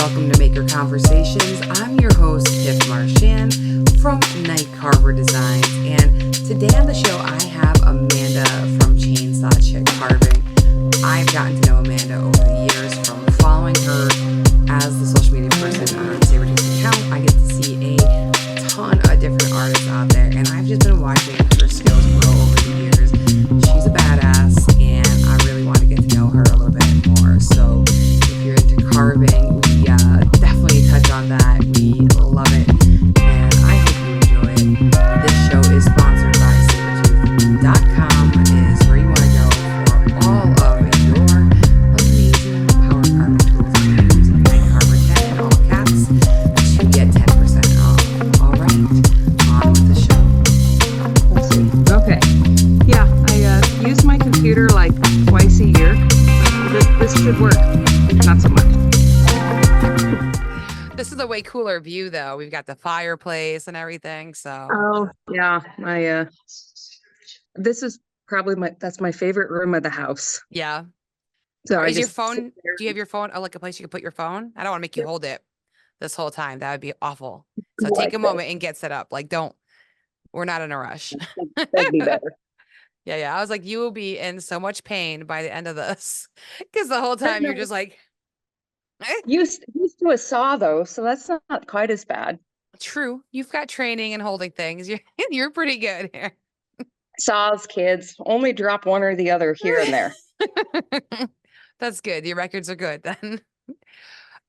welcome to Maker Conversations. I'm your host, Tiff Marchand from NIGHTCARVER Designs, and today on the show I have Amanda from Chainchiccarving. I've gotten to know Amanda over the years from following her as the social media person on Sabertooth's account. I get to see a ton of different artists out there, and I've just been watching her skills grow over the years. She's a badass, and I really want to get to know her a little bit more. So if you're into carving, we definitely touch on that. We love it, and I hope you enjoy it. This show is sponsored by Sabertooth.com. It is where you want to go for all of your amazing power carving tools. Use NIGHTCARVER 10 in all caps to get 10% off. All right, on with the show. Let's see. Okay. Yeah, I use my computer like twice a year. This should work. Not so much. This is a way cooler view, though. We've got the fireplace and everything. So, Oh, yeah. This is probably that's my favorite room of the house. yeah. So I Is your just phone? sit there. Do you have your phone? Oh, like a place you can put your phone? I don't want to make you hold it this whole time. That would be awful. So take a moment and get set up. Like, don't. We're not in a rush. That'd be better. Yeah. I was like, you will be in so much pain by the end of this, because the whole time you're just like, Used to a saw though, so that's not quite as bad. true. You've got training and holding things. You're pretty good here. Saws, kids, only drop one or the other here and there. That's good. Your records are good then.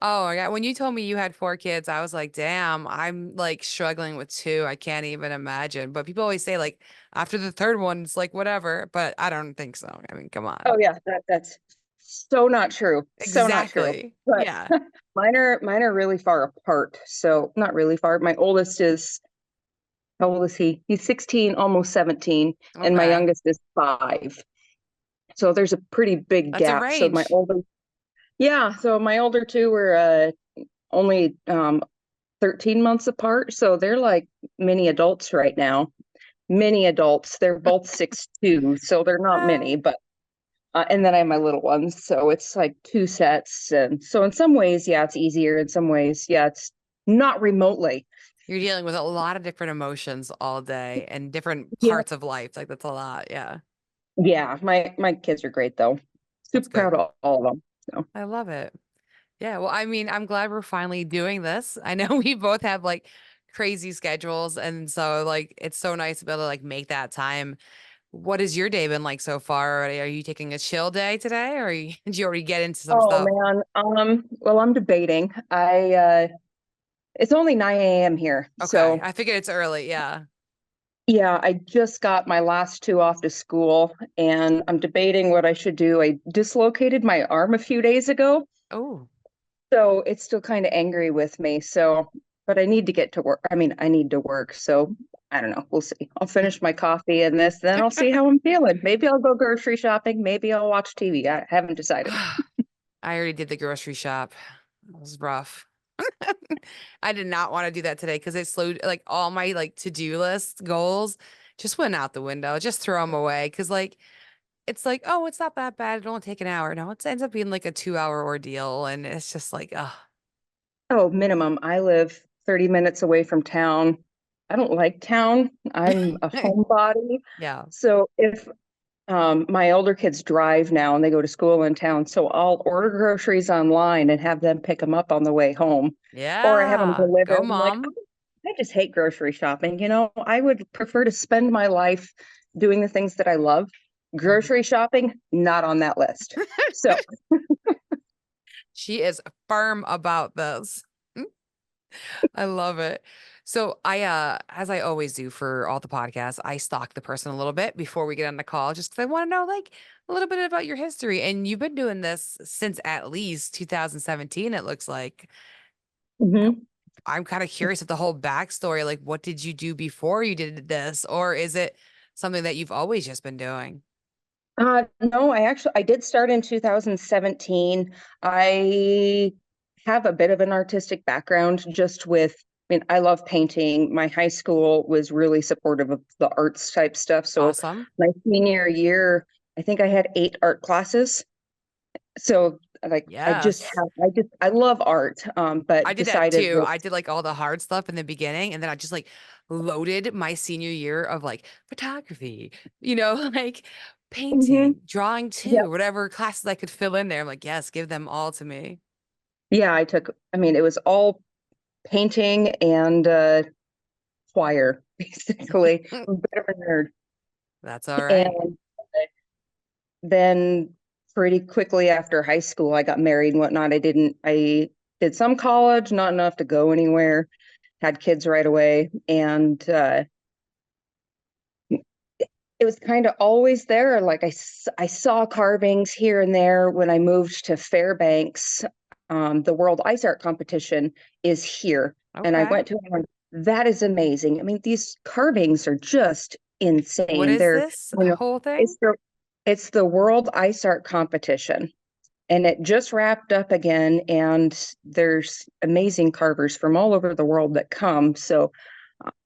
Oh my God. When you told me you had 4 kids, I was like, damn, I'm like struggling with 2. I can't even imagine. But people always say like after the 3rd one, it's like whatever. But I don't think so. I mean, come on. Oh yeah, that's so not true. So not true. Exactly. But Yeah. mine are really far apart. So not really far. My oldest is, how old is he? He's 16, almost 17, and my Okay. youngest is 5. So there's a pretty big That's a gap. So my range. older, yeah. So my older 2 were only 13 months apart. So they're like mini adults right now. Mini adults. They're both 6'2", so they're not mini, but. And then I have my little ones, so it's like 2 sets. And so in some ways, yeah, it's easier. In some ways, yeah, it's not remotely. You're dealing with a lot of different emotions all day and different Yeah. parts of life. Like that's a lot. Yeah. Yeah, my kids are great though. That's Super proud good. of all of them. So I love it. Yeah. Well, I mean, I'm glad we're finally doing this. I know we both have like crazy schedules. And so like it's so nice to be able to like make that time. What has your day been like so far? Are you taking a chill day today, or did you already get into some oh stuff? man, well, I'm debating. It's only 9 a.m. here. Okay. So I figured it's early. Yeah. yeah, I just got my last 2 off to school and I'm debating what I should do. I dislocated my arm a few days ago. Oh, So it's still kind of angry with me. So, but I need to get to work. I mean, I need to work. So I don't know. We'll see. I'll finish my coffee and this, then I'll see how I'm feeling. Maybe I'll go grocery shopping. Maybe I'll watch TV. I haven't decided. I already did the grocery shop. It was rough. I did not want to do that today because it slowed like all my like to-do list goals just went out the window. Just throw them away because like it's like, oh, it's not that bad. It'll only take an hour. No, it ends up being like a 2-hour ordeal, and it's just like, oh, Oh, minimum. I live 30 minutes away from town. I don't like town. I'm a homebody. yeah, So if my older kids drive now and they go to school in town, so I'll order groceries online and have them pick them up on the way home, or I have them yeah. delivered. Go, I'm like, mom. I just hate grocery shopping. I would prefer to spend my life doing the things that I love. Grocery shopping, not on that list. So She is firm about this. I love it. So as I always do for all the podcasts, I stalk the person a little bit before we get on the call, just because I want to know like a little bit about your history. And you've been doing this since at least 2017, it looks like. mhm. I'm kind of curious of the whole backstory. Like, what did you do before you did this? Or is it something that you've always just been doing? No, I did start in 2017. I have a bit of an artistic background just with, I mean, I love painting. My high school was really supportive of the arts type stuff. So Awesome. my senior year, I think I had 8 art classes. So Like Yes. I love art, I but did that decided too. that I did like all the hard stuff in the beginning, and then I just like loaded my senior year of like photography, like Mhm. painting, drawing Yeah, too, whatever classes I could fill in there. I'm like, yes, give them all to me. yeah, I mean, it was all painting and choir, basically. I'm a bit of a nerd. That's all right. And then pretty quickly after high school, I got married and whatnot. I did some college, not enough to go anywhere, had kids right away. And it was kind of always there. Like I saw carvings here and there when I moved to Fairbanks. The World Ice Art Competition is here. And I Okay. went to it and went, that is amazing. I mean, these carvings are just What insane. is this whole thing? It's the it's the World Ice Art Competition. And it just wrapped up again, and there's amazing carvers from all over the world that come. So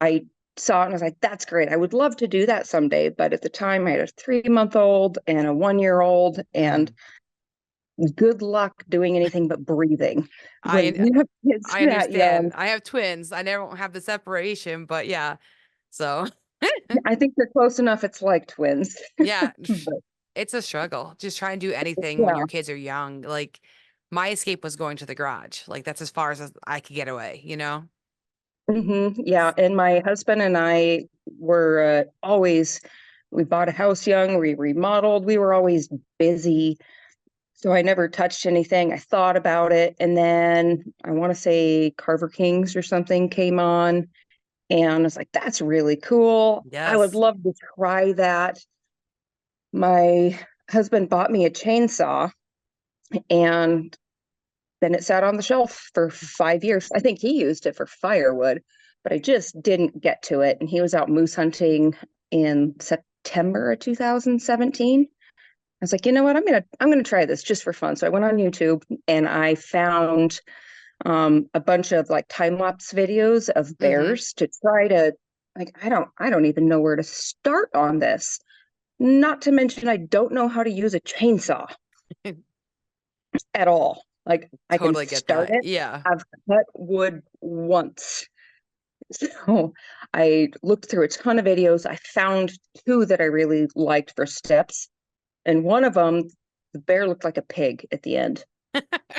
I saw it and I was like, that's great. I would love to do that someday. But at the time, I had a 3-month-old and a 1-year-old, and Mm. good luck doing anything but breathing when I you have kids I that understand. young. I have twins. I never won't have the separation, but yeah. So I think they're close enough. It's like twins. yeah, But it's a struggle. Just try and do anything when yeah. your kids are young. Like my escape was going to the garage. Like that's as far as I could get away. Yeah. And my husband and I were always, we bought a house young, we remodeled, we were always busy. So I never touched anything. I thought about it. And then I want to say Carver Kings or something came on. And I was like, that's really cool. I would Yes. love to try that. My husband bought me a chainsaw, and then it sat on the shelf for 5 years. I think he used it for firewood, but I just didn't get to it. And he was out moose hunting in September of 2017. I was like, you know what? I'm gonna try this just for fun. So I went on YouTube and I found a bunch of like time lapse videos of Mm-hmm. bears to try to, like, I don't even know where to start on this. Not to mention I don't know how to use a chainsaw at all. Like, I can Totally get start that. it. Yeah. I've cut wood once. So I looked through a ton of videos. I found two that I really liked for steps. And one of them, the bear looked like a pig at the end.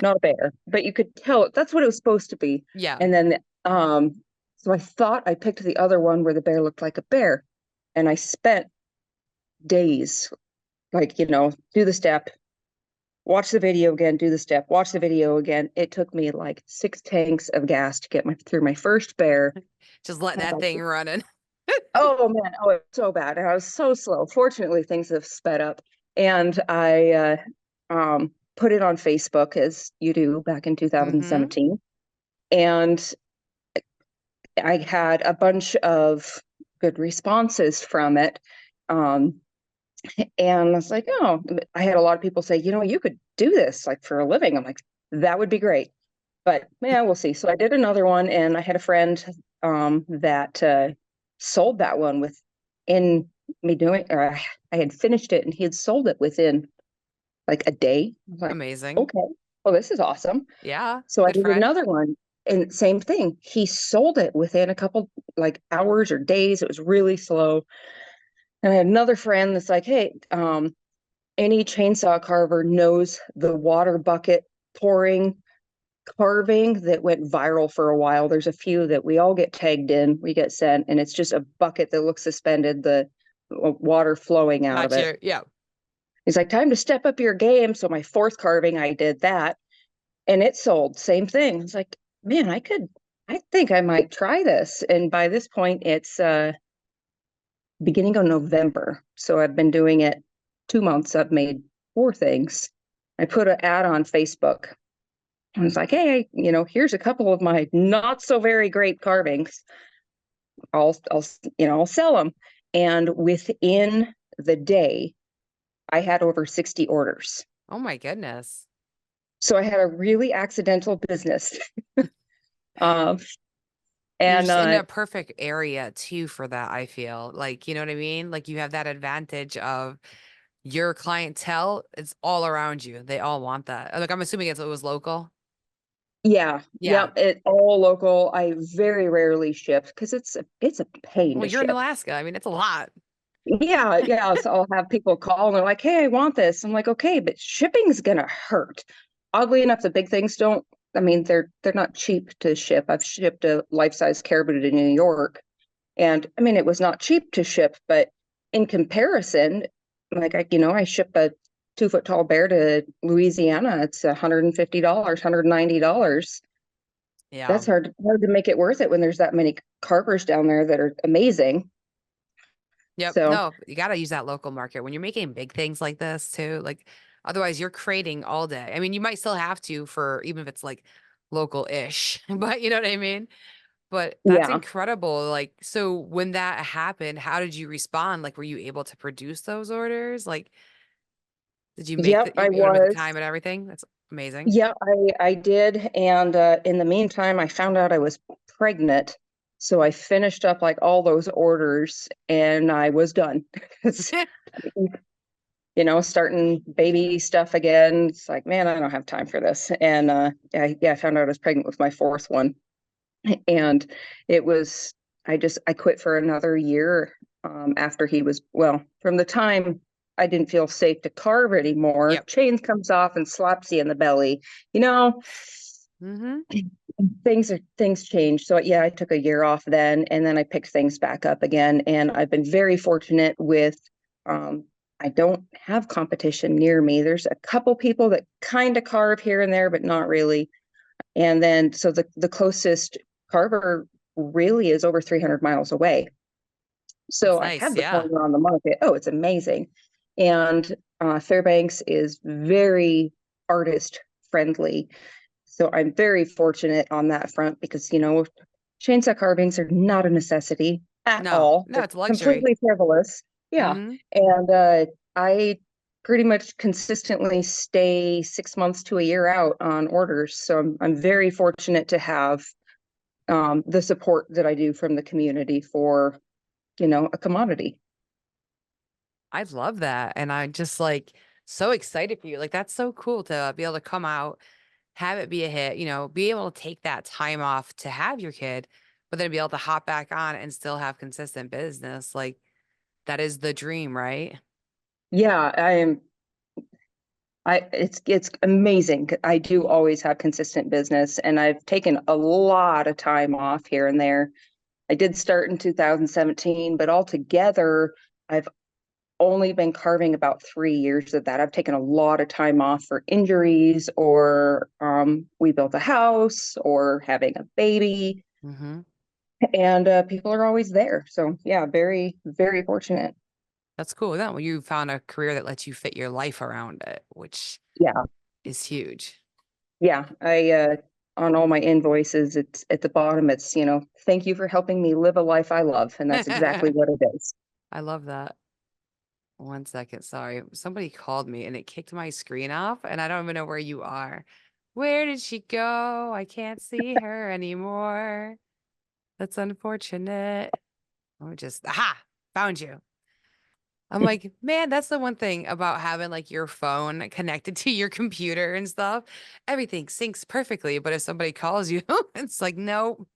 Not a bear, but you could tell that's what it was supposed to be. Yeah. And then so I thought I picked the other one where the bear looked like a bear. And I spent days, like, do the step, watch the video again, do the step, watch the video again. It took me like 6 tanks of gas to get through my first bear. Just letting I was that thing like, running. oh man, oh, it's so bad. And I was so slow. Fortunately, things have sped up. And I put it on Facebook, as you do, back in Mm-hmm. 2017. And I had a bunch of good responses from it. Um, and I was like, oh, I had a lot of people say, you could do this like for a living. I'm like, that would be great. But yeah, we'll see. So I did another one, and I had a friend that sold that one within me doing, or I had finished it and he had sold it within like a day. I was like, Amazing. okay, well, this is awesome. Yeah. So I Good did friend. another one, and same thing. He sold it within a couple like hours or days. It was really slow. And I had another friend that's like, hey, any chainsaw carver knows the water bucket pouring carving that went viral for a while. There's a few that we all get tagged in, we get sent, and it's just a bucket that looks suspended, the water flowing out of it. Gotcha. Yeah. He's like, time to step up your game. So my fourth carving, I did that, and it sold. Same thing. It's like, man, I think I might try this. And by this point, it's beginning of November. So I've been doing it 2 months. I've made 4 things. I put an ad on Facebook. I was like, hey, here's a couple of my not so very great carvings. I'll sell them. And within the day, I had over 60 orders. Oh my goodness. So I had a really accidental business. Um, You're and just in a perfect area too for that, I feel. Like, you know what I mean? Like you have that advantage of your clientele is all around you. They all want that. Like, I'm assuming it was local. Yeah, Yeah. yep, it all local. I very rarely ship because it's a pain Well, to you're in ship. Alaska. I mean, it's a lot. Yeah, yeah. So I'll have people call and they're like, "Hey, I want this." I'm like, "Okay, but shipping's gonna hurt." Oddly enough, the big things don't. I mean, they're not cheap to ship. I've shipped a life-size caribou to New York, and I mean, it was not cheap to ship, but in comparison, like I ship a 2 foot tall bear to Louisiana. It's $150, $190. Yeah. That's hard to make it worth it when there's that many carvers down there that are amazing. Yep. So No, you got to use that local market when you're making big things like this too. Like, otherwise, you're creating all day. I mean, you might still have to for even if it's like local-ish, but you know what I mean? But that's yeah. incredible. Like, so when that happened, how did you respond? Like, were you able to produce those orders? Like, did you make Yep, the I you make the was. time and everything? That's amazing. Yeah, I did. And in the meantime, I found out I was pregnant. So I finished up like all those orders and I was done. It's, starting baby stuff again. It's like, man, I don't have time for this. And I found out I was pregnant with my fourth one. And it was, I quit for another year after he was, well, from the time I didn't feel safe to carve anymore, Yep. chain comes off and slaps you in the belly. You know, Mm-hmm. things change. So yeah, I took a year off then, and then I picked things back up again. And I've been very fortunate with, um, I don't have competition near me. There's a couple people that kind of carve here and there, but not really. And then, so the closest carver really is over 300 miles away. That's So I have nice. the Yeah. pointer on the market. Oh, it's amazing. And Fairbanks is very artist friendly. So I'm very fortunate on that front because, chainsaw carvings are not a necessity at No, all. no, They're it's a luxury. completely frivolous. Yeah. Mm-hmm. And I pretty much consistently stay 6 months to a year out on orders. So I'm very fortunate to have the support that I do from the community for, a commodity. I love that. And I just like so excited for you. Like, that's so cool to be able to come out, have it be a hit, be able to take that time off to have your kid, but then be able to hop back on and still have consistent business. Like, that is the dream, right? Yeah, it's amazing. I do always have consistent business and I've taken a lot of time off here and there. I did start in 2017, but altogether I've only been carving about 3 years of that. I've taken a lot of time off for injuries or we built a house or having a baby, Mm-hmm. and people are always there. So yeah, very, very fortunate. That's cool. Yeah, well, you found a career that lets you fit your life around it, which Yeah. is huge. Yeah. I on all my invoices, it's at the bottom, it's, thank you for helping me live a life I love. And that's exactly I what it is. love that. One second. Sorry. Somebody called me and it kicked my screen off, and I don't even know where you are. Where did she go? I can't see her anymore. That's unfortunate. Aha, found you. I'm like, man, that's the one thing about having like your phone connected to your computer and stuff. Everything syncs perfectly. But if somebody calls you, it's like, no,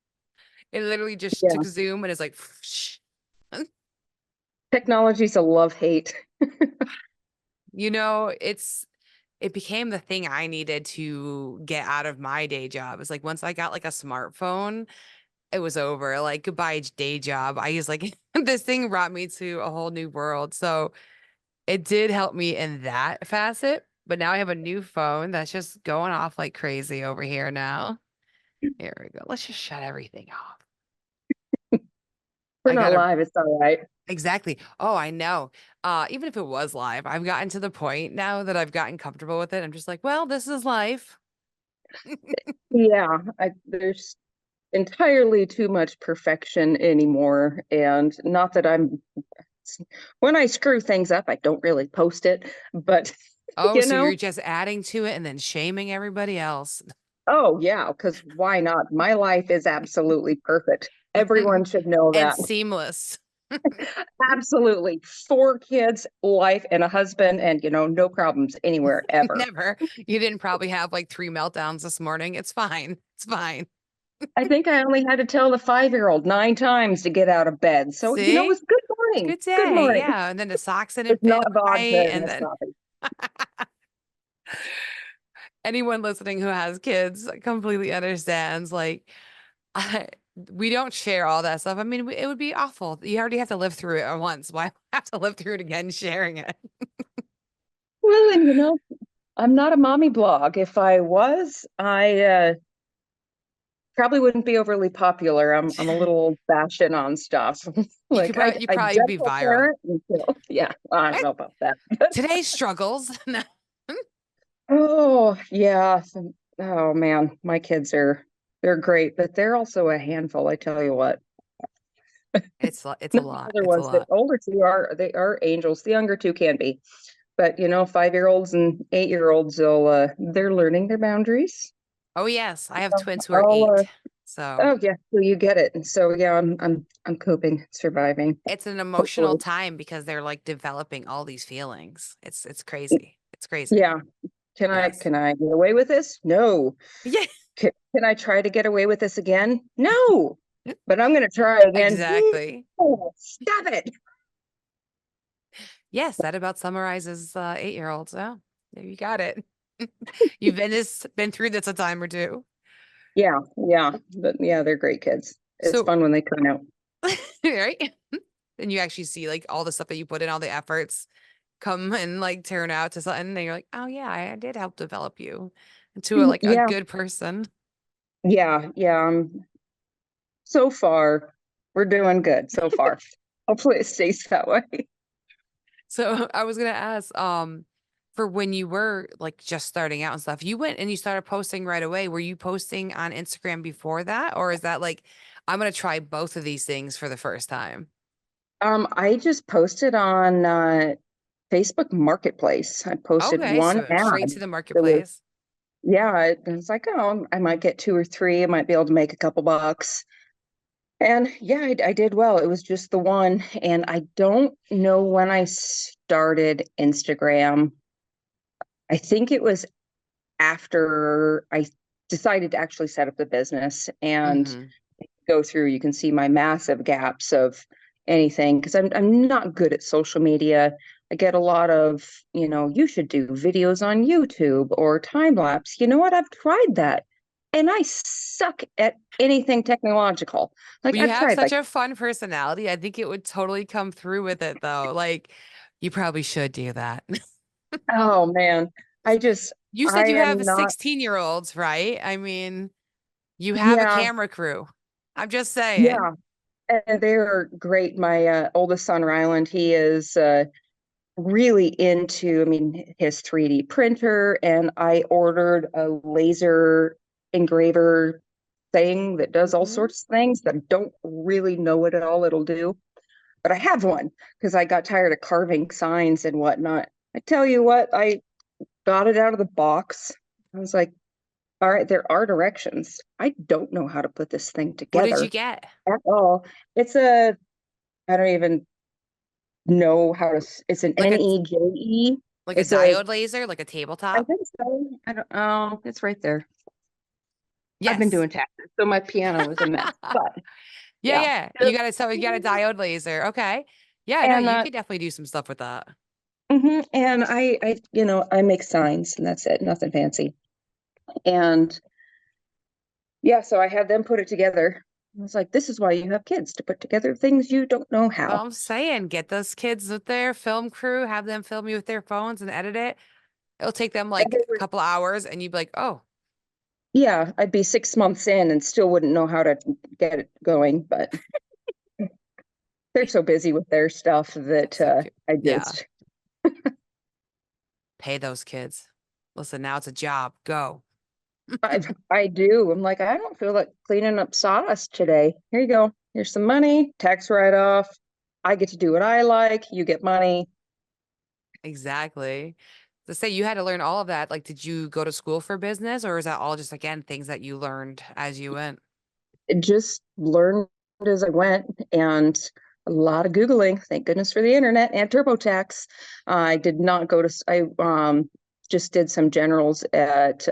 it literally just Yeah. took Zoom and it's like, shh. Technology's a love hate. It became the thing I needed to get out of my day job. It's like once I got like a smartphone, it was over. Like, goodbye day job. I was like, this thing brought me to a whole new world. So it did help me in that facet. But now I have a new phone that's just going off like crazy over here now. Here we go. Let's just shut everything off. We're I not gotta live, it's all right. exactly. Oh, I know. Even if it was live, I've gotten to the point now that I've gotten comfortable with it. I'm just like, well, this is life. Yeah, there's entirely too much perfection anymore. And not that when I screw things up, I don't really post it, but Oh, you so know, you're just adding to it and then shaming everybody else. oh yeah, because why not? My life is absolutely perfect. Everyone should know And that. seamless. Absolutely. 4 kids, life, and a husband, and no problems anywhere ever. Never. You didn't probably have like 3 meltdowns this morning. It's fine. It's fine. I think I only had to tell the 5-year-old 9 times to get out of bed. So, it See? was good It's a morning. good Good day. morning. Yeah. And then the socks didn't It's fit not vodka right. in And this then coffee. anyone listening who has kids completely understands. Like, I, we don't share all that stuff. I mean, it would be awful. You already have to live through it once. Why have to live through it again, sharing it? Well, and I'm not a mommy blog. If I was, I probably wouldn't be overly popular. I'm a little old fashioned on stuff. You could Like probably, you I probably be gentle viral. parent until yeah, I don't know about that. Today's struggles. Oh yeah. Oh man, my kids they're great, but they're also a handful, I tell you what. It's a Not the lot. older It's a ones, the lot. older two are angels. The younger two can be. But 5-year-olds and 8-year-olds they're learning their boundaries. Oh yes, I have twins who are I'll 8. So Oh yeah, so you get it. And so yeah, I'm coping, surviving. it's an emotional Hopefully. time because they're like developing all these feelings. It's crazy. It's crazy. Yeah. Can I Yes. can I get away with this? No. Yeah. Can I try to get away with this again? No. But I'm gonna try again. Exactly. No, stop it. Yes, that about summarizes 8-year-olds. Oh, there you got it. You've been through this a time or two. Yeah, yeah. But yeah, they're great kids. It's So fun when they turn out. right. And you actually see like all the stuff that you put in, all the efforts come and like turn out to something. And you're like, oh yeah, I did help develop you into a Yeah, good person. yeah. So far, we're doing good so far. Hopefully it stays that way. So I was gonna ask, for when you were like just starting out and stuff, you went and you started posting right away. Were you posting on Instagram before that? Or is that like, I'm gonna try both of these things for the first time? I just posted on Facebook Marketplace. I posted Okay, one so straight ad. to the That was, marketplace. yeah, it's like, oh, I might get 2 or 3. I might be able to make a couple bucks. And yeah, I did well. It was just the one. And I don't know when I started Instagram. I think it was after I decided to actually set up the business and Hmm. go through. You can see my massive gaps of anything because I'm not good at social media. I get a lot of, you should do videos on YouTube or time lapse. You know what? I've tried that. And I suck at anything technological. Like Well, you I've have tried such like, a fun personality. I think it would totally come through with it though. Like, you probably should do that. oh man, You I said you have am a not, 16-year-olds, right? I mean, you have a yeah, camera crew. I'm just saying. yeah. And they're great. My oldest son, Ryland, he is really into, I mean, his 3D printer, and I ordered a laser engraver thing that does all Mhm. sorts of things that I don't really know what at all it'll do, but I have one because I got tired of carving signs and whatnot. I tell you what, I got it out of the box. I was like, all right, there are directions. I don't know how to put this thing What did you together get? at all. I don't even know how to, it's an Like a NEJE. like a It's a diode laser, like a I tabletop? think so. I don't. Oh, it's right there. I've been Yes. doing taxes, so my piano is a mess. But Yeah, yeah, yeah. You got a diode laser. Okay. Yeah, no, and you could definitely do some stuff with that. and I make signs, and that's it. Nothing fancy. And yeah, so I had them put it together. I was like, this is why you have kids to put together things you don't know But how. I'm saying, get those kids with their film crew, have them film you with their phones and edit it. It'll take them And like they a were, couple hours, and you'd be like, oh, yeah, I'd be 6 months in and still wouldn't know how to get it going, but they're so busy with their stuff that that's so cute. I Yeah, just pay those kids. Listen, now it's a job. Go. I I do. I'm like, I don't feel like cleaning up sawdust today. Here you go. Here's some money, tax write-off. I get to do what I like. You get money. Exactly. To say you had to learn all of that. Like, did you go to school for business, or is that all just again things that you learned as you went? Just learned as I went. And a lot of Googling. Thank goodness for the internet and TurboTax. I did not go to, just did some generals at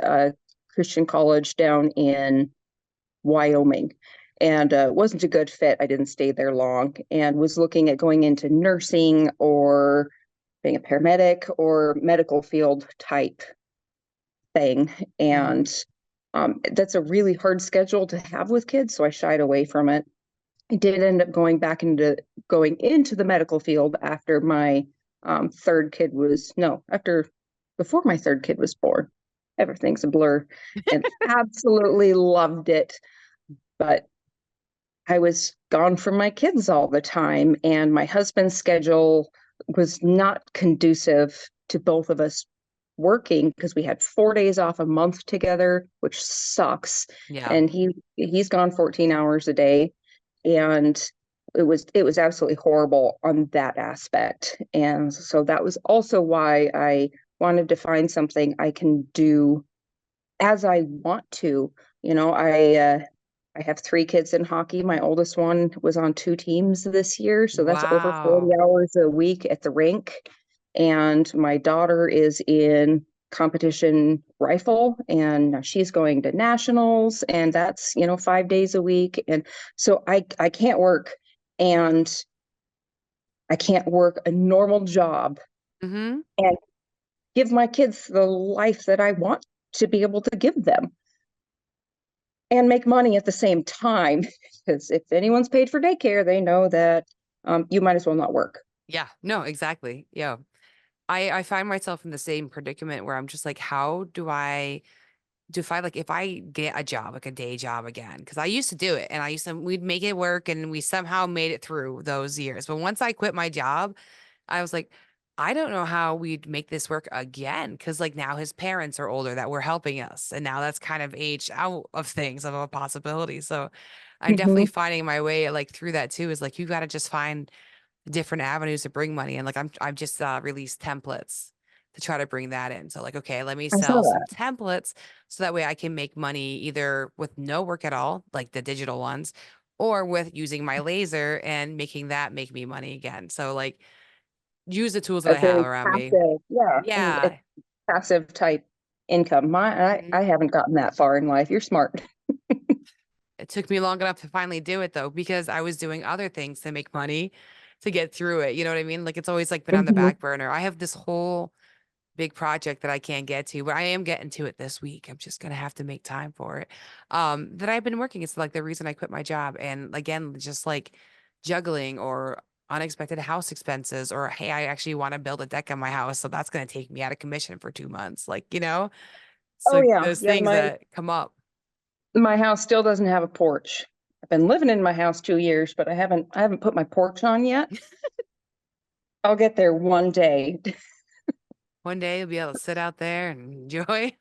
Christian college down in Wyoming. And it wasn't a good fit. I didn't stay there long and was looking at going into nursing or being a paramedic or medical field type thing. And that's a really hard schedule to have with kids. So I shied away from it. I did end up going into the medical field after my before my third kid was born. Everything's a blur, and absolutely loved it. But I was gone from my kids all the time, and my husband's schedule was not conducive to both of us working because we had 4 days off a month together, which sucks. Yeah. And he's gone 14 hours a day, and it was absolutely horrible on that aspect. And so that was also why I wanted to find something I can do as I want to. I have 3 kids in hockey. My oldest one was on 2 teams this year, so that's over 40 Wow. hours a week at the rink. And my daughter is in competition rifle, and she's going to nationals, and that's 5 days a week. And so I can't work, and I can't work a normal job Mm-hmm. and give my kids the life that I want to be able to give them and make money at the same time. Because if anyone's paid for daycare, they know that you might as well not work. Yeah, no, exactly. Yeah. I find myself in the same predicament where I'm just like, how do I define, like, if I get a job, like a day job again, because I used to do it and we'd make it work and we somehow made it through those years. But once I quit my job, I was like, I don't know how we'd make this work again. Cause like now his parents are older that were helping us. And now that's kind of aged out of things of a possibility. So I'm definitely Mm-hmm. finding my way like through that too, is like, you got to just find different avenues to bring money. And like, I've just released templates to try to bring that in. So like, okay, let me I saw sell some that. templates so that way I can make money either with no work at all, like the digital ones, or with using my laser and making that make me money again. So like, use the tools that A I have very around me. passive, yeah, and it's Yeah. passive type income. I Mhm. haven't gotten that far in life. You're smart. It took me long enough to finally do it though, because I was doing other things to make money to get through it. You know what I mean? Like it's always like been on the Mm-hmm. back burner. I have this whole big project that I can't get to, but I am getting to it this week. I'm just gonna have to make time for it. That I've been working. It's like the reason I quit my job. And again, just like juggling or unexpected house expenses, or hey, I actually want to build a deck on my house. So that's gonna take me out of commission for 2 months. It's Oh like yeah, those yeah. things that come up. My house still doesn't have a porch. I've been living in my house 2 years, but I haven't put my porch on yet. I'll get there one day. One day you'll be able to sit out there and enjoy.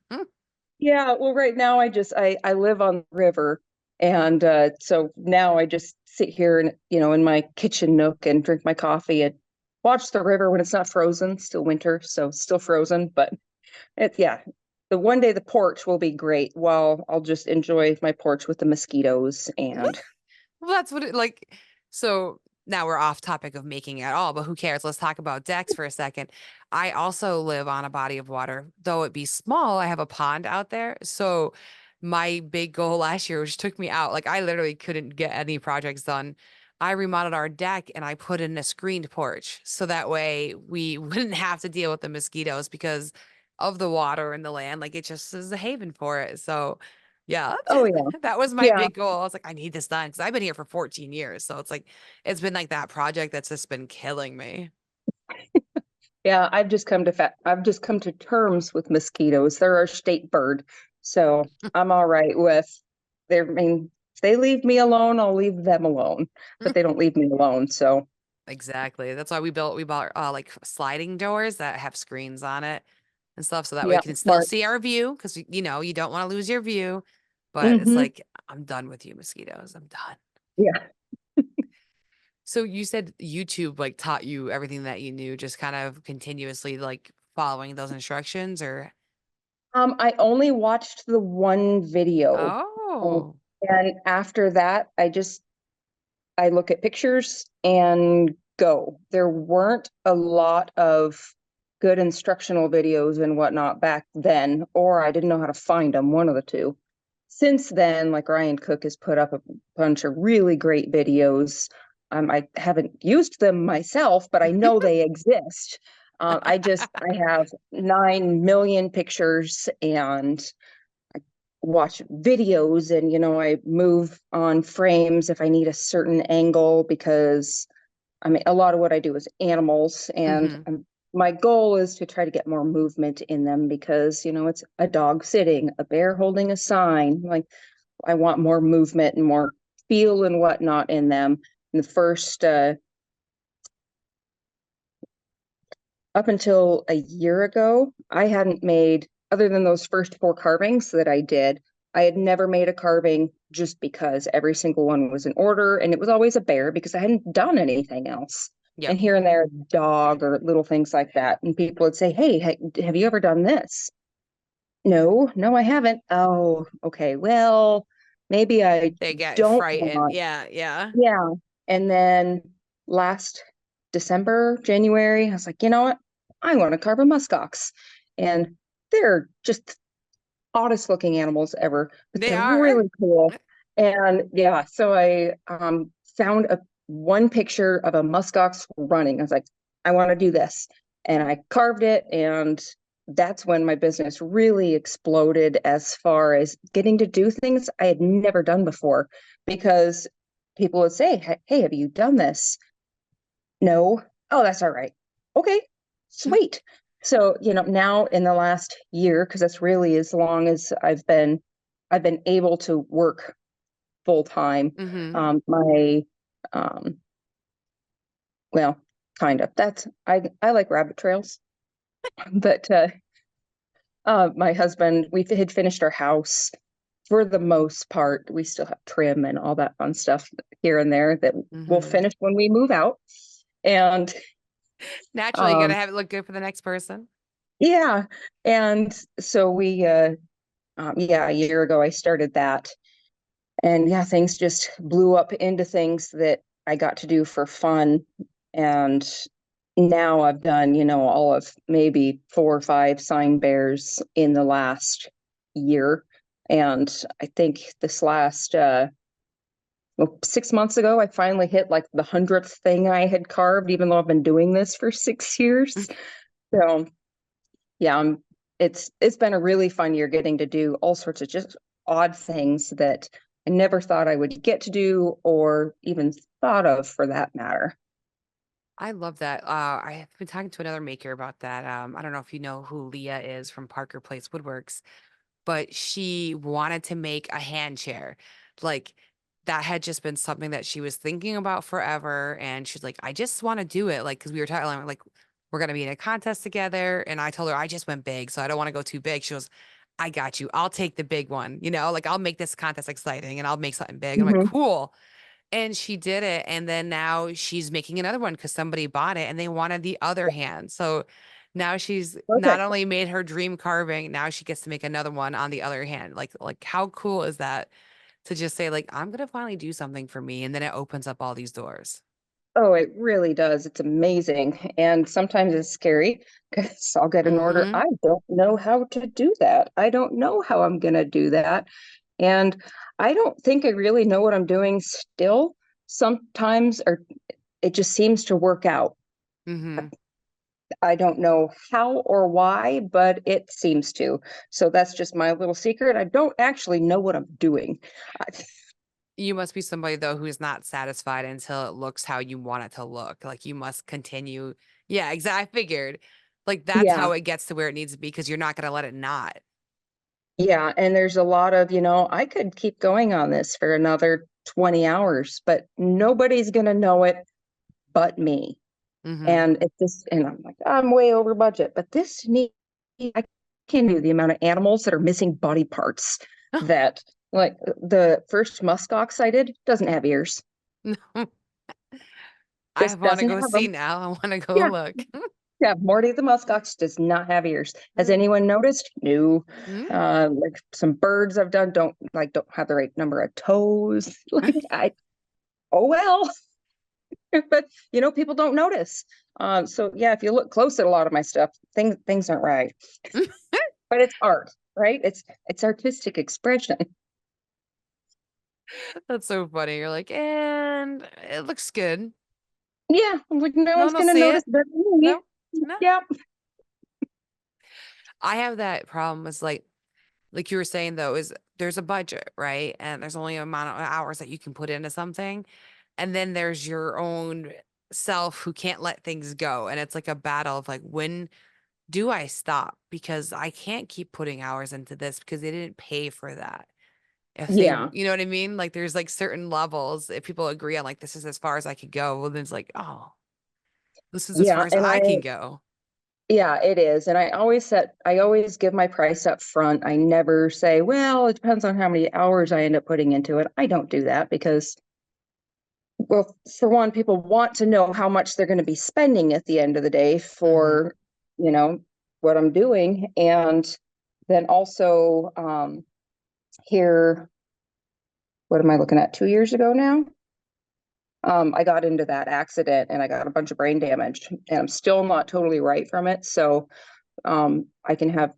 Yeah, well, right now I live on the river, and so now I just sit here and in my kitchen nook and drink my coffee and watch the river when it's not frozen. Still winter, so still frozen, but yeah. The one day the porch will be great. While I'll just enjoy my porch with the mosquitoes and Well, that's what it like. So now we're off topic of making at all, but who cares? Let's talk about decks for a second. I also live on a body of water, though it be small. I have a pond out there. So my big goal last year, which took me out, like I literally couldn't get any projects done. I remodeled our deck and I put in a screened porch. So that way we wouldn't have to deal with the mosquitoes because of the water and the land. Like it just is a haven for it. So yeah, oh yeah, that was my yeah. big goal. I was like, I need this done because I've been here for 14 years. So it's like, it's been like that project that's just been killing me. Yeah, I've just come to terms with mosquitoes. They're our state bird. So I'm all right with I mean, if they leave me alone, I'll leave them alone. But they don't leave me alone. So Exactly. That's why we bought like sliding doors that have screens on it and stuff. So that way we yeah, can still smart. see our view because, you don't want to lose your view. But it's Hmm. like, I'm done with you, mosquitoes. I'm done. Yeah. So you said YouTube like taught you everything that you knew, just kind of continuously like following those instructions or, I only watched the one video. Um, oh. and after that, I look at pictures and go. There weren't a lot of good instructional videos and whatnot back then, or I didn't know how to find them, one of the two. Since then, like Ryan Cook has put up a bunch of really great videos. I haven't used them myself, but I know they exist. I have 9 million pictures and watch videos, and I move on frames if I need a certain angle, because I mean a lot of what I do is animals, and my goal is to try to get more movement in them, because it's a dog sitting, a bear holding a sign. Like, I want more movement and more feel and whatnot in them. And the first up until a year ago, I hadn't made, other than those first 4 carvings that I did, I had never made a carving just because every single one was in order, and it was always a bear because I hadn't done anything else. Yep. And here and there, a dog or little things like that. And people would say, hey, have you ever done this? No, I haven't. Oh, okay. Well, maybe I They get don't frightened. want. Yeah. Yeah. And then last December, January, I was like, you know what? I want to carve a muskox. And they're just oddest looking animals ever, but They they're are. really cool. And yeah, so I found one picture of a muskox running. I was like, I want to do this. And I carved it, and that's when my business really exploded as far as getting to do things I had never done before, because people would say, hey, have you done this? No. Oh, that's all right. Okay, sweet. So, now in the last year, because that's really as long as I've been able to work full time. My well, kind of. I like rabbit trails, but my husband, we had finished our house for the most part. We still have trim and all that fun stuff here and there that we'll finish when we move out. And naturally, you gotta have it look good for the next person. yeah. And so we a year ago I started that. And yeah, things just blew up into things that I got to do for fun. And now I've done, all of maybe 4 or 5 sign bears in the last year. And I think this last 6 months ago, I finally hit like the 100th thing I had carved, even though I've been doing this for 6 years. So yeah, it's been a really fun year getting to do all sorts of just odd things that I never thought I would get to do, or even thought of, for that matter. I love that. I've been talking to another maker about that. I don't know if you know who Leah is from Parker Place Woodworks, but she wanted to make a hand chair. Like, that had just been something that she was thinking about forever. And she's like, I just want to do it. Like, because we were talking, like, we're going to be in a contest together. And I told her, I just went big, so I don't want to go too big. She goes, I got you. I'll take the big one. Like, I'll make this contest exciting and I'll make something big. I'm like, cool. And she did it. And then now she's making another one because somebody bought it and they wanted the other hand. So now she's not only made her dream carving, now she gets to make another one on the other hand. Like how cool is that to just say, like, I'm gonna finally do something for me, and then it opens up all these doors. Oh, it really does. It's amazing. And sometimes it's scary because I'll get an order. I don't know how to do that. I don't know how I'm going to do that. And I don't think I really know what I'm doing still. Sometimes, or it just seems to work out. I don't know how or why, but it seems to. So that's just my little secret. I don't actually know what I'm doing. You must be somebody, though, who is not satisfied until it looks how you want it to look. Like, you must continue. Yeah, exactly. I figured. Like, that's how it gets to where it needs to be, because you're not going to let it not. Yeah. And there's a lot of, I could keep going on this for another 20 hours, but nobody's going to know it but me. And it's just, and I'm like, I'm way over budget, but I can't do the amount of animals that are missing body parts that, like, the first muskox I did doesn't have ears. No. I Just want to doesn't go have see them. now. I want to go Yeah. look. Yeah. Morty the muskox does not have ears. Has anyone noticed? No. Like some birds I've done don't have the right number of toes. Like oh, well, but people don't notice. So yeah, if you look close at a lot of my stuff, things aren't right, but it's art, right? It's artistic expression. That's so funny. You're like, and it looks good. Yeah, I'm like, no No one's one will gonna see notice it. but me. No, no. Yeah, I have that problem. Is like you were saying though, is there's a budget, right? And there's only a amount of hours that you can put into something. And then there's your own self who can't let things go. And it's like a battle of like, when do I stop? Because I can't keep putting hours into this because they didn't pay for that. If they, yeah, you know what I mean? Like there's like certain levels. If people agree on like, this is as far as I could go, well, then it's like, oh, this is as yeah. far as I can go. Yeah, it is. And I always give my price up front. I never say, well, it depends on how many hours I end up putting into it. I don't do that because, well, for one, people want to know how much they're going to be spending at the end of the day Hmm. for, you know, what I'm doing. And then also, here, what am I looking at? 2 years ago now? I got into that accident and I got a bunch of brain damage and I'm still not totally right from it. So, I can have,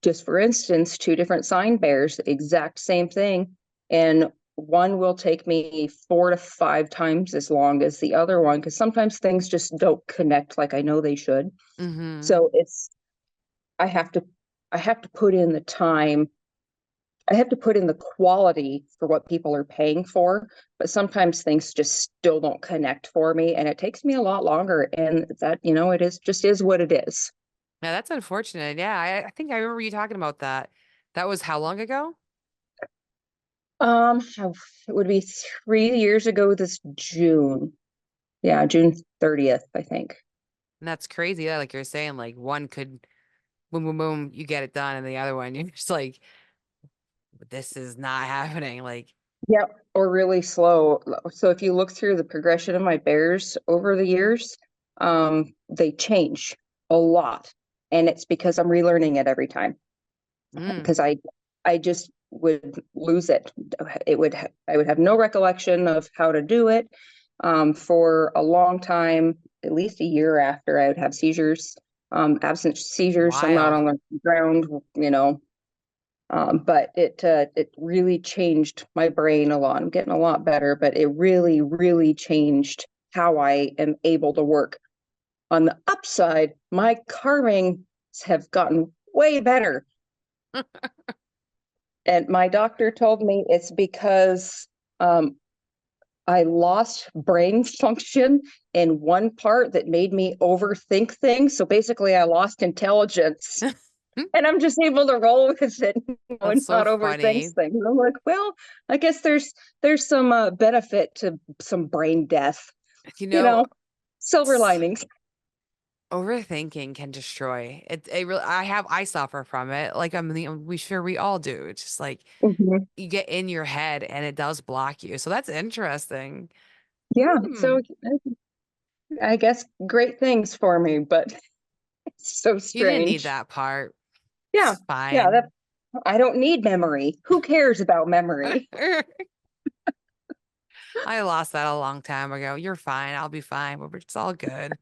just for instance, two different sign bearers, the exact same thing. And one will take me 4 to 5 times as long as the other one, because sometimes things just don't connect like I know they should. Hmm. So I have to, I have to put in the time. I have to put in the quality for what people are paying for, but sometimes things just still don't connect for me and it takes me a lot longer. And that, it is what it is. Yeah, that's unfortunate. Yeah, I think I remember you talking about that. That was how long ago? It would be 3 years ago this June. Yeah, June 30th, I think. And that's crazy. Yeah, like you're saying, like one could boom, boom, boom, you get it done, and the other one, you're just like, this is not happening. Like, Yep, or really slow. So if you look through the progression of my bears over the years, they change a lot. And it's because I'm relearning it every time. mm, Because I just would lose it. I would have no recollection of how to do it. For a long time, at least a year after I would have seizures, absent seizures. I'm not wild. on the ground, but it really changed my brain a lot. I'm getting a lot better, but it really, really changed how I am able to work. On the upside, my carvings have gotten way better. And my doctor told me it's because um, I lost brain function in one part that made me overthink things. So basically, I lost intelligence. And I'm just able to roll with it, That's and so not overthink funny. things. And I'm like, well, I guess there's some benefit to some brain death, You you know, know, silver s- linings. overthinking can destroy it. It really, I suffer from it. Like, we sure we all do. It's just like Mhm. you get in your head and it does block you. So that's interesting. Yeah, Hmm. so I guess great things for me, but it's so You didn't need strange. that part. Yeah, It's yeah, that fine. I don't need memory. Who cares about memory? I lost that a long time ago. You're fine. I'll be fine. It's all good.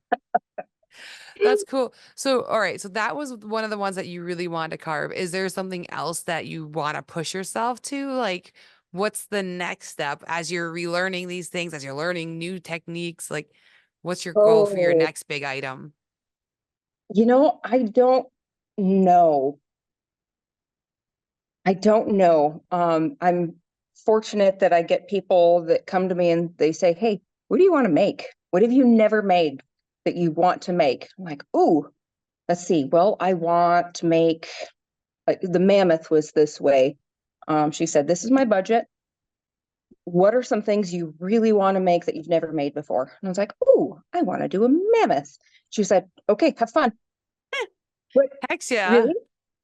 That's cool. So, all right. So that was one of the ones that you really wanted to carve. Is there something else that you want to push yourself to? Like, what's the next step as you're relearning these things, as you're learning new techniques? Like, what's your goal for your Oh, next big item? I don't know. I don't know. I'm fortunate that I get people that come to me and they say, "Hey, what do you want to make? What have you never made that you want to make?" I'm like, "Ooh, let's see. Well, I want to make, like, the mammoth was this way." She said, "This is my budget. What are some things you really want to make that you've never made before?" And I was like, "Ooh, I want to do a mammoth." She said, "Okay, have fun." What? Heck yeah.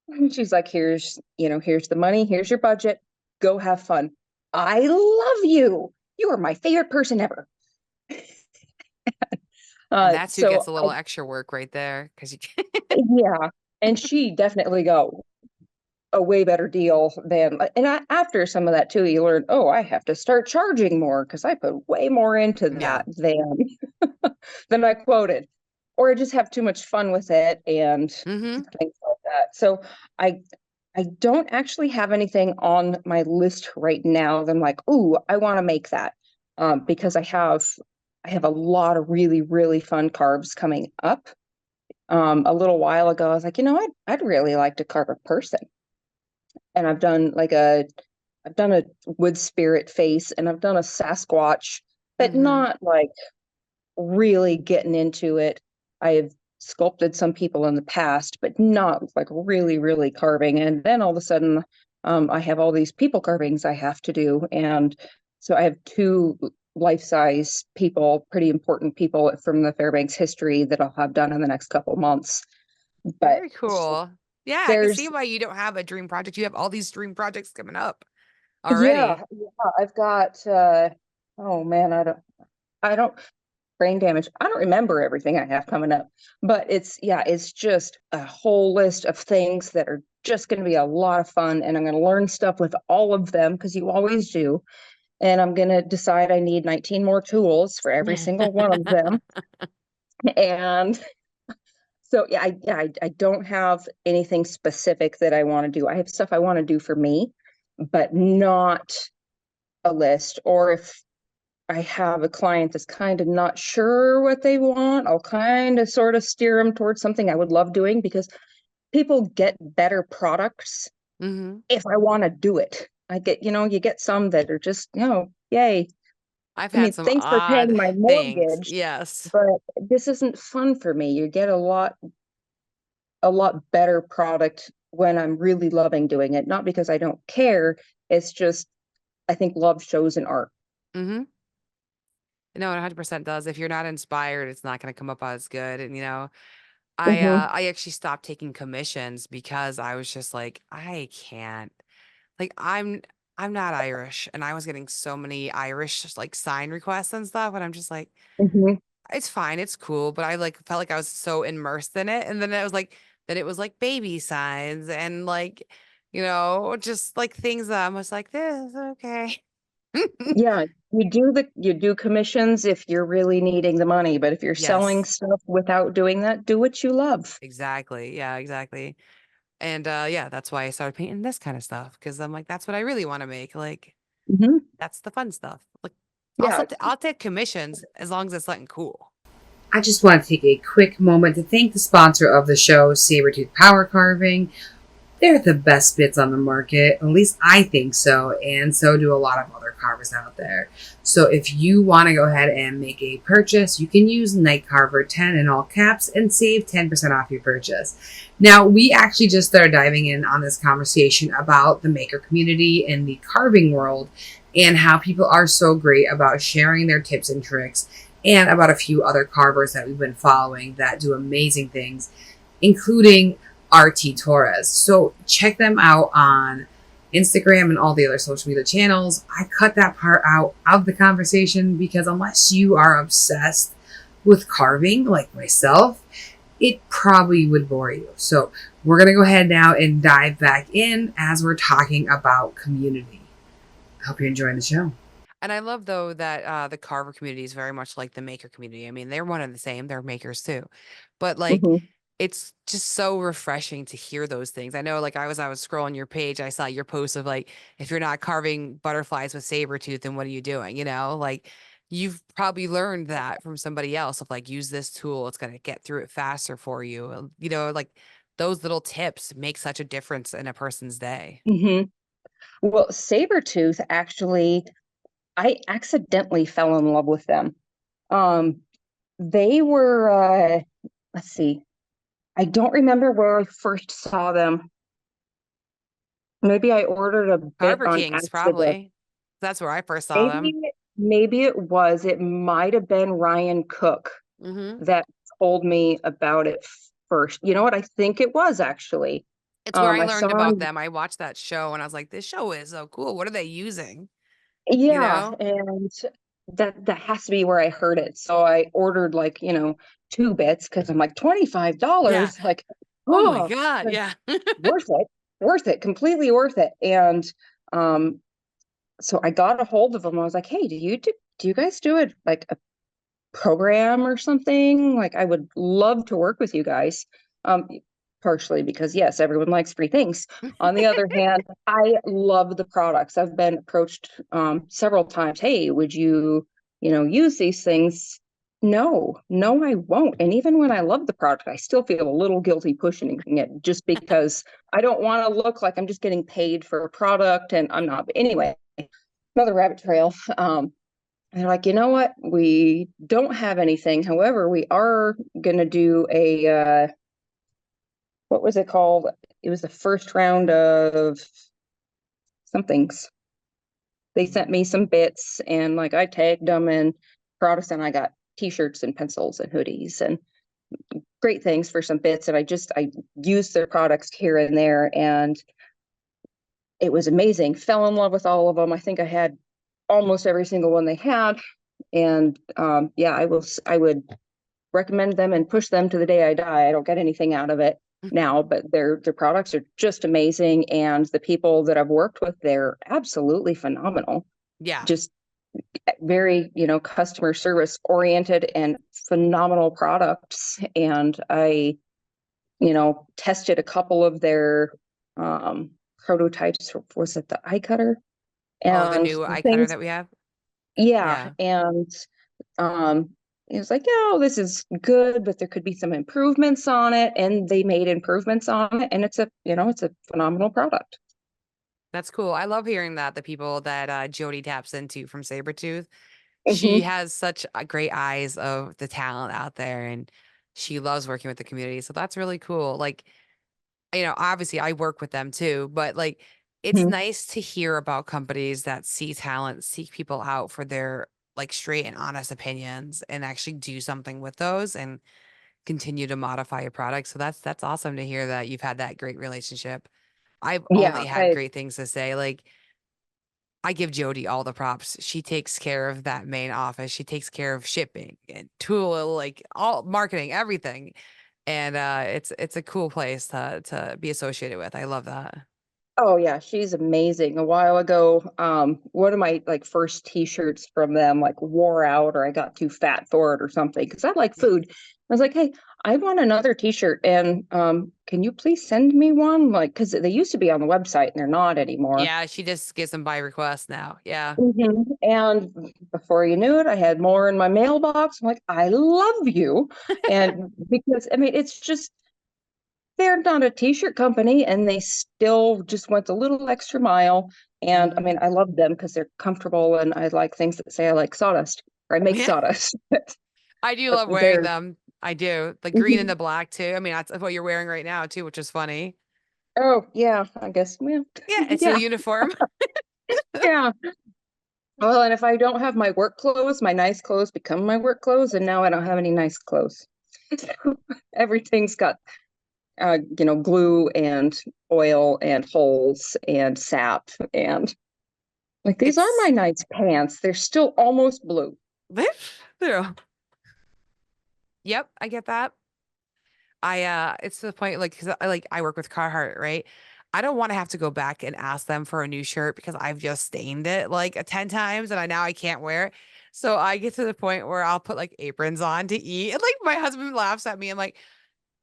Really? She's like, here's the money, here's your budget, go have fun. I love you. You are my favorite person ever. And that's who So gets a little extra work right there. Cause you can yeah, and she definitely go, a way better deal than, and after some of that too, you learn, oh, I have to start charging more because I put way more into Yeah. that than I quoted, or I just have too much fun with it and Mm-hmm. things like that. So I I don't actually have anything on my list right now that I'm like, ooh, I want to make that. Because I have a lot of really, really fun carbs coming up. A little while ago, I was like, I'd really like to carve a person. And I've done a wood spirit face and I've done a Sasquatch, but Mm-hmm. not like really getting into it. I have sculpted some people in the past, but not like really, really carving. And then all of a sudden, I have all these people carvings I have to do. And so I have two life-size people, pretty important people from the Fairbanks history that I'll have done in the next couple months. But Very cool. Yeah, I can see there's, why you don't have a dream project. You have all these dream projects coming up yeah, already. yeah, I've got, oh man, I don't, brain damage. I don't remember everything I have coming up, but it's just a whole list of things that are just going to be a lot of fun. And I'm going to learn stuff with all of them because you always do. And I'm going to decide I need 19 more tools for every single one of them. And so, I don't have anything specific that I want to do. I have stuff I want to do for me, but not a list. Or if I have a client that's kind of not sure what they want, I'll kind of sort of steer them towards something I would love doing because people get better products Mm-hmm. if I want to do it. I get, you get some that are just, yay. I've I had mean, some thanks for paying odd my things. mortgage, Yes. but this isn't fun for me. You get a lot better product when I'm really loving doing it. Not because I don't care. It's just, I think love shows in art. Mm-hmm. No, it 100% does. If you're not inspired, it's not going to come up as good. And Hmm. I actually stopped taking commissions because I was just like, I can't. Like I'm not Irish, and I was getting so many Irish like sign requests and stuff, and I'm just like, Hmm. it's fine, it's cool, but I like felt like I was so immersed in it, and then it was like baby signs and like, just like things that I was like, this okay. Yeah, you do commissions if you're really needing the money, but if you're selling Yes, stuff without doing that, do what you love. exactly. Yeah, exactly. And yeah, that's why I started painting this kind of stuff because I'm like, that's what I really want to make. Like, Hmm. that's the fun stuff. Like, Yeah. I'll take commissions as long as it's something cool. I just want to take a quick moment to thank the sponsor of the show, Sabertooth Power Carving. They're the best bits on the market. At least I think so. And so do a lot of other carvers out there. So if you want to go ahead and make a purchase, you can use NIGHTCARVER10 in all caps and save 10% off your purchase. Now, we actually just started diving in on this conversation about the maker community and the carving world and how people are so great about sharing their tips and tricks, and about a few other carvers that we've been following that do amazing things, including RT Torres. So check them out on Instagram and all the other social media channels. I cut that part out of the conversation because unless you are obsessed with carving like myself, it probably would bore you. So we're going to go ahead now and dive back in as we're talking about community. I hope you're enjoying the show. And I love though that the carver community is very much like the maker community. I mean, they're one and the same. They're makers too. But like Hmm. it's just so refreshing to hear those things. I know like I was scrolling your page, I saw your post of like, if you're not carving butterflies with saber tooth, then what are you doing? Like you've probably learned that from somebody else of like, use this tool, it's gonna get through it faster for you. Like those little tips make such a difference in a person's day. Hmm. Well, Sabertooth actually, I accidentally fell in love with them. Um, they were, let's see, I don't remember where I first saw them. Maybe I ordered a bit Carver on Kings, accident. probably. That's where I first saw them. Maybe, maybe it might have been Ryan Cook Hmm. that told me about it first. You know what? I think it was actually. It's where I I learned saw about him, them. I watched that show and I was like, this show is so cool. What are they using? You yeah, know? and that has to be where I heard it. So I ordered like, two bits because I'm like Yeah. $25, like, Oh my oh, God. that's Yeah. worth it. worth it, completely worth it. And so I got a hold of them. I was like, hey, do you guys do it like a program or something? Like, I would love to work with you guys. Partially because yes, everyone likes free things. On the other hand, I love the products. I've been approached several times. Hey, would you, use these things? No, I won't. And even when I love the product, I still feel a little guilty pushing it just because I don't want to look like I'm just getting paid for a product and I'm not. But anyway, another rabbit trail. And they're like, you know what? We don't have anything. However, we are going to do a, what was it called? It was the first round of somethings. They sent me some bits and like I tagged them in Protestant. I got t-shirts and pencils and hoodies and great things for some bits. And I used their products here and there and it was amazing. Fell in love with all of them. I think I had almost every single one they had. And yeah, I would recommend them and push them to the day I die. I don't get anything out of it now, but their products are just amazing. And the people that I've worked with, they're absolutely phenomenal. Yeah. Just very, customer service oriented and phenomenal products. And I, tested a couple of their prototypes. Was it the eye cutter? Oh, the And new eye cutter things, that we have. yeah. And it was like, oh, this is good, but there could be some improvements on it. And they made improvements on it. And it's a phenomenal product. That's cool. I love hearing that the people that Jody taps into from Sabretooth, she Mm-hmm. has such great eyes of the talent out there and she loves working with the community. So that's really cool. Like, obviously I work with them too, but like it's nice to hear about companies that see talent, seek people out for their like straight and honest opinions and actually do something with those and continue to modify your product. So that's awesome to hear that you've had that great relationship. I've only Yeah. had great things to say. Like I give Jody all the props. She takes care of that main office. She takes care of shipping and tool, like all marketing, everything. And it's a cool place to be associated with. I love that. Oh yeah, she's amazing. A while ago, one of my like first t-shirts from them like wore out or I got too fat for it or something because I like food. I was like, hey, I want another t-shirt and can you please send me one? Like, because they used to be on the website and they're not anymore. Yeah, she just gets them by request now. Yeah. And before you knew it, I had more in my mailbox. I'm like, I love you. And because I mean, it's just they're not a t-shirt company and they still just went a little extra mile. And I Mhm. mean, I love them because they're comfortable and I like things that say I like sawdust or I make Yeah. sawdust. I do But love wearing they're them. I do. The green and the black too. I mean, that's what you're wearing right now too, which is funny. oh yeah, I guess Yeah, it's a yeah, uniform. yeah. Well, and if I don't have my work clothes, my nice clothes become my work clothes, and now I don't have any nice clothes. Everything's got glue and oil and holes and sap and like these are my It's nice pants. They're still almost blue. True. Yep, I get that. It's to the point like because I work with Carhartt, right? I don't want to have to go back and ask them for a new shirt because I've just stained it like 10 times and I can't wear it. So I get to the point where I'll put like aprons on to eat. And like my husband laughs at me. I'm like,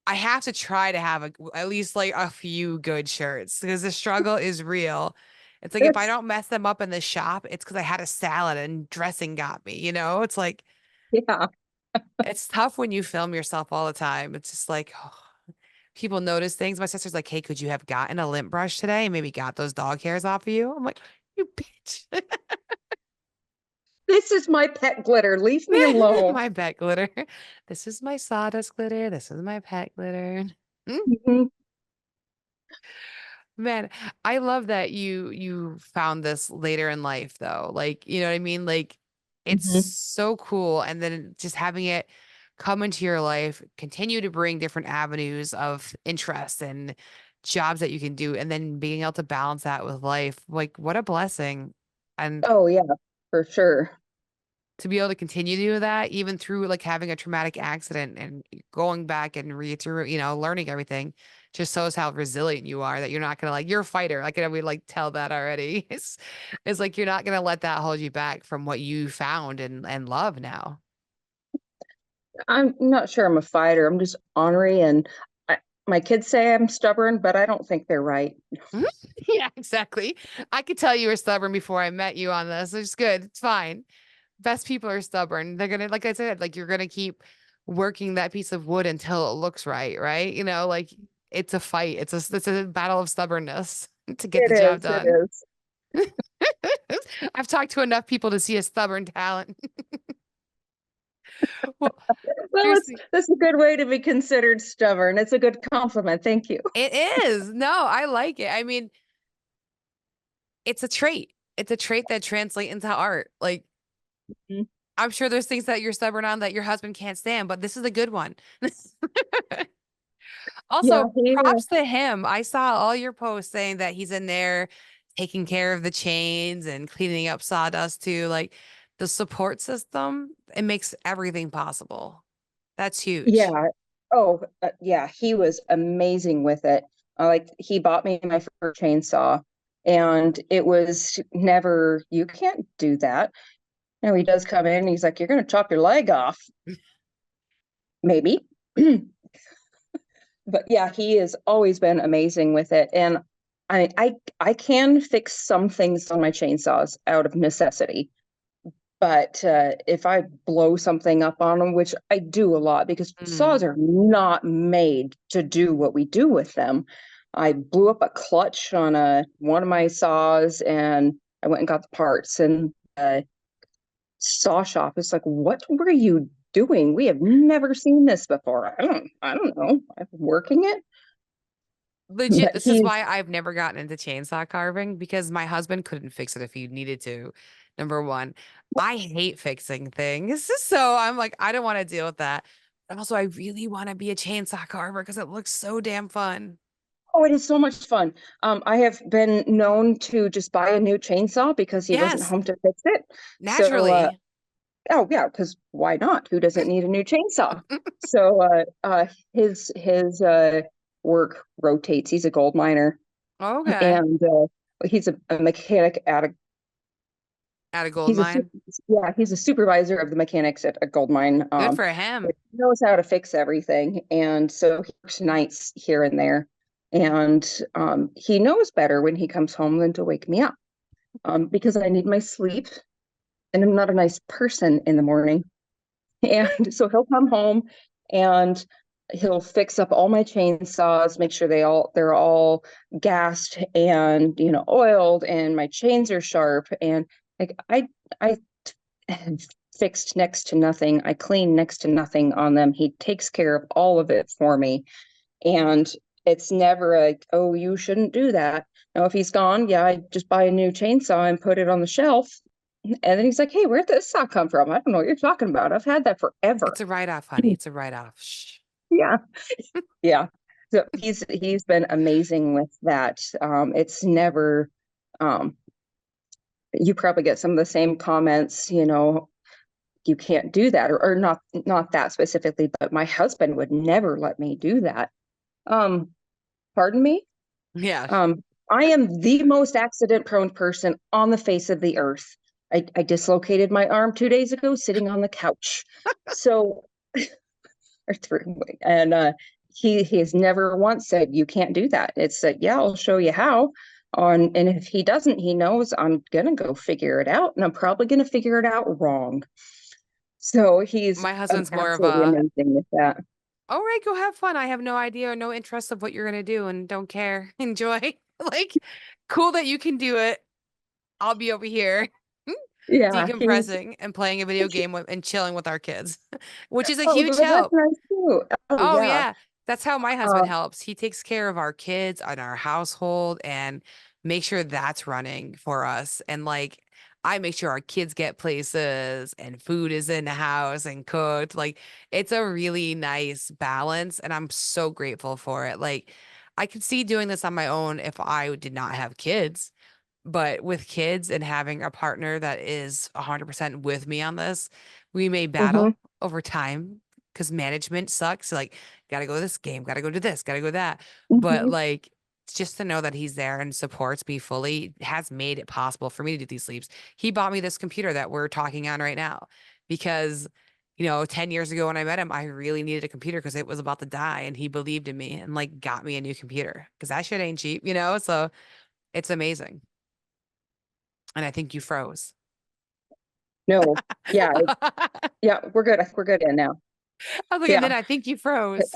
I have to try to have at least like a few good shirts because the struggle is real. It's like if I It's don't mess them up in the shop, it's because I had a salad and dressing got me, It's like yeah. it's tough when you film yourself all the time. It's just like people notice things. My sister's like, "Hey, could you have gotten a lint brush today and maybe got those dog hairs off of you?" I'm like, "You bitch." This is my pet glitter. Leave me alone. My pet glitter. This is my sawdust glitter. This is my pet glitter. Mm. Mhm. Man, I love that you found this later in life though. Like, you know what I mean? Like it's Mhm. so cool. And then just having it come into your life, continue to bring different avenues of interest and jobs that you can do, and then being able to balance that with life. Like, what a blessing. And Oh yeah, for sure. to be able to continue to do that, even through like having a traumatic accident and going back and read through, learning everything, just shows how resilient you are, that you're not gonna like, you're a fighter. Like, we like tell that already. It's like you're not gonna let that hold you back from what you found and love now. I'm not sure I'm a fighter. I'm just ornery, and my kids say I'm stubborn, but I don't think they're right. Mhm. Yeah, exactly. I could tell you were stubborn before I met you on this. It's good. It's fine. Best people are stubborn. They're gonna, like I said, like you're gonna keep working that piece of wood until it looks right, right? You know, like it's a fight. It's a battle of stubbornness to get It the job is. It done. is. I've talked to enough people to see a stubborn talent. Well, Well, seriously, that's a good way to be considered stubborn. It's a good compliment. Thank you. it is. No, I like it. I mean, it's a trait. It's a trait that translates into art. Like, Mhm. I'm sure there's things that you're stubborn on that your husband can't stand, but this is a good one. Yeah, Also, props to him. I saw all your posts saying that he's in there taking care of the chains and cleaning up sawdust too. Like the support system, it makes everything possible. That's huge. yeah. Oh, yeah. He was amazing with it. Like he bought me my first chainsaw, and it was never. You can't do that. No, he does come in. And he's like, "You're going to chop your leg off, maybe." But yeah, he has always been amazing with it, and I can fix some things on my chainsaws out of necessity. But if I blow something up on them, which I do a lot because saws Mm. are not made to do what we do with them. I blew up a clutch on one of my saws, and I went and got the parts, and saw shop is like, "What were you doing? We have never seen this before." I don't know. I'm working it. Legit, But this is he's why I've never gotten into chainsaw carving because my husband couldn't fix it if he needed to. Number one, I hate fixing things. So I'm like, I don't want to deal with that. And also, I really want to be a chainsaw carver because it looks so damn fun. Oh, it is so much fun. I have been known to just buy a new chainsaw because he wasn't Yes, home to fix it. So naturally. oh yeah, because why not? Who doesn't need a new chainsaw? So his work rotates. He's a gold miner, Okay. and he's a mechanic at a At a gold he's a mine. yeah, he's a supervisor of the mechanics at a gold mine. Good for But him. he knows how to fix everything, and so he works nights here and there. And he knows better when he comes home than to wake me up, because I need my sleep, and I'm not a nice person in the morning. And so he'll come home, and he'll fix up all my chainsaws, make sure they're all gassed and oiled, and my chains are sharp. And like I have fixed next to nothing. I clean next to nothing on them. He takes care of all of it for me. And it's never like, "Oh, you shouldn't do that." Now, if he's gone, yeah, I just buy a new chainsaw and put it on the shelf. And then he's like, "Hey, where'd this saw come from? I don't know what you're talking about. I've had that forever." It's a write-off, honey. It's a write-off. Shh. Yeah. Yeah. So he's been amazing with that. It's never you probably get some of the same comments, "You can't do that," or not that specifically, but my husband would never let me do that. Um, Pardon me? Yeah. I am the most accident prone person on the face of the earth. I dislocated my arm 2 days ago sitting on the couch. So, or three, and he has never once said, "You can't do that." It's said, "Yeah, I'll show you how." And if he doesn't, he knows I'm gonna go figure it out, and I'm probably gonna figure it out wrong. So he's My husband's more of absolutely a, amazing with that. all right, go have fun. I have no idea or no interest of what you're gonna do and don't care. Enjoy. Like, cool that you can do it. I'll be over here Yeah, he's decompressing and playing a video game and chilling with our kids, which is a oh, huge well, that's help. nice too. Oh Oh yeah. yeah. That's how my husband Um, helps. He takes care of our kids and our household and make sure that's running for us. And like I make sure our kids get places and food is in the house and cooked. Like it's a really nice balance and I'm so grateful for it. Like I could see doing this on my own if I did not have kids. But with kids and having a partner that is 100% with me on this, we may mhm. battle over time because management sucks. Like, gotta go to this game, gotta go to this, gotta go to that. But Mhm. like, just to know that he's there and supports me fully has made it possible for me to do these sleeps. He bought me this computer that we're talking on right now because, 10 years ago when I met him, I really needed a computer because it was about to die, and he believed in me and like got me a new computer because that shit ain't cheap, So it's amazing. And I think you froze. No. Yeah, I yeah, we're good. We're good in now. was like, and then Yeah, I think you froze.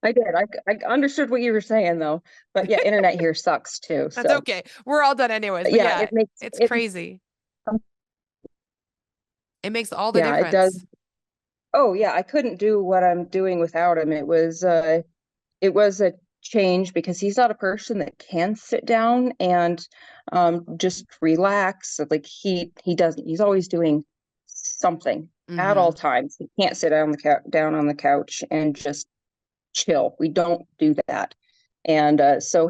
I did. I understood what you were saying though. But yeah, internet here sucks too. That's So okay. We're all done anyways. But yeah, yeah, it makes it's it crazy. It makes all the yeah, it does. difference. Oh yeah, I couldn't do what I'm doing without him. It was a change because he's not a person that can sit down and just relax. Like he doesn't. He's always doing something at all Mm-hmm. times. He can't sit down on the couch and just chill. We don't do that. And so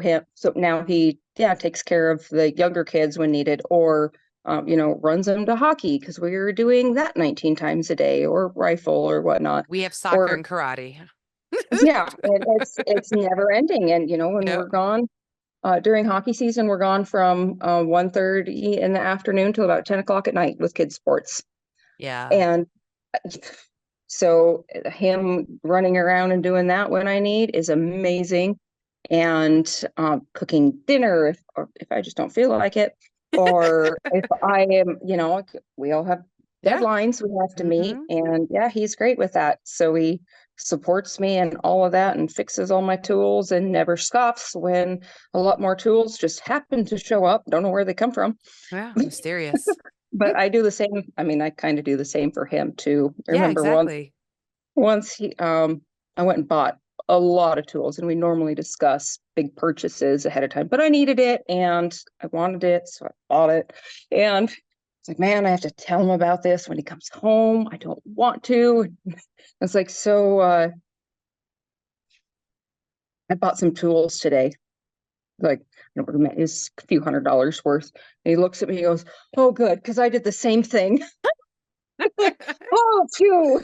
now he takes care of the younger kids when needed, or runs them to hockey because we were doing that 19 times a day, or rifle or whatnot. We have soccer Or and karate. yeah, and it's never ending. And when Yep. we're gone during hockey season, we're gone from 1:30 in the afternoon till about 10 o'clock at night with kids sports. Yeah. And so him running around and doing that when I need is amazing. And cooking dinner if I just don't feel like it, or if I am, we all have Yeah. deadlines we have to meet, Mm-hmm. and yeah, he's great with that. So he supports me and all of that, and fixes all my tools, and never scoffs when a lot more tools just happen to show up. Don't know where they come from. Yeah. Mysterious. But I do the same. I mean, I kind of do the same for him too. I Yeah, remember exactly. once I went and bought a lot of tools, and we normally discuss big purchases ahead of time, but I needed it and I wanted it, so I bought it. And it's like, man, I have to tell him about this when he comes home. I don't want to. It's like, so I bought some tools today. Like, it's a few $100s worth. And he looks at me and goes, "Oh, good, because I did the same thing." Oh, phew.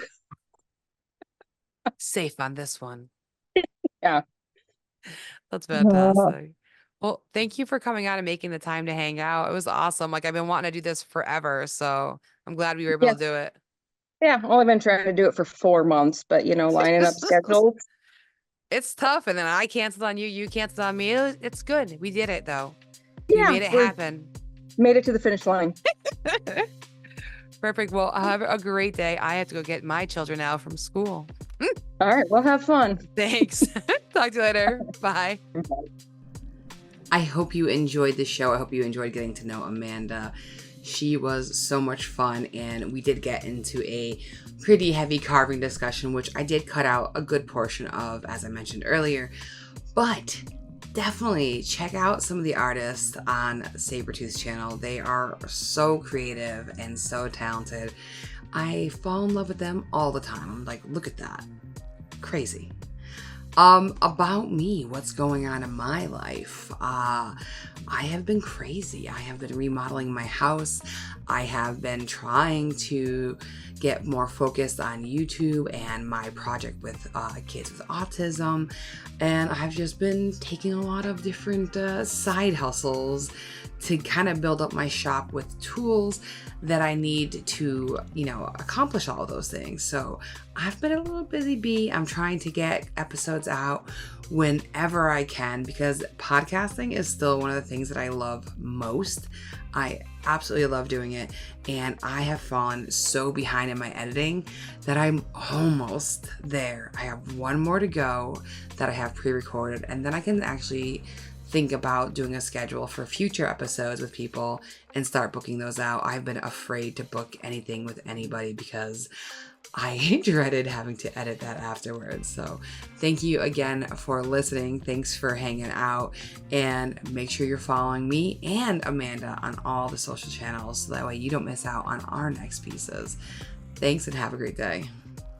Safe on this one. Yeah. That's fantastic. Well, thank you for coming out and making the time to hang out. It was awesome. Like, I've been wanting to do this forever, so I'm glad we were able Yeah. to do it. Yeah. Well, I've been trying to do it for 4 months, but lining up schedules. It's tough, and then I canceled on you, you canceled on me. It's good. We did it though. We Yeah, made it we happen. made it to the finish line. Perfect. Well, have a great day. I have to go get my children out from school. All right, well, have fun. Thanks. Talk to you later. Bye. I hope you enjoyed the show. I hope you enjoyed getting to know Amanda. She was so much fun, and we did get into a pretty heavy carving discussion, which I did cut out a good portion of, as I mentioned earlier. But definitely check out some of the artists on Sabretooth's channel. They are so creative and so talented. I fall in love with them all the time. I'm like, look at that. Crazy. About me, what's going on in my life? I have been crazy. I have been remodeling my house. I have been trying to get more focused on YouTube and my project with kids with autism. And I've just been taking a lot of different side hustles to kind of build up my shop with tools that I need to, accomplish all of those things. So I've been a little busy bee. I'm trying to get episodes out whenever I can because podcasting is still one of the things that I love most. I absolutely love doing it, and I have fallen so behind in my editing that I'm almost there. I have one more to go that I have pre-recorded, and then I can actually think about doing a schedule for future episodes with people and start booking those out. I've been afraid to book anything with anybody because I dreaded having to edit that afterwards. So thank you again for listening. Thanks for hanging out, and make sure you're following me and Amanda on all the social channels so that way you don't miss out on our next pieces. Thanks and have a great day.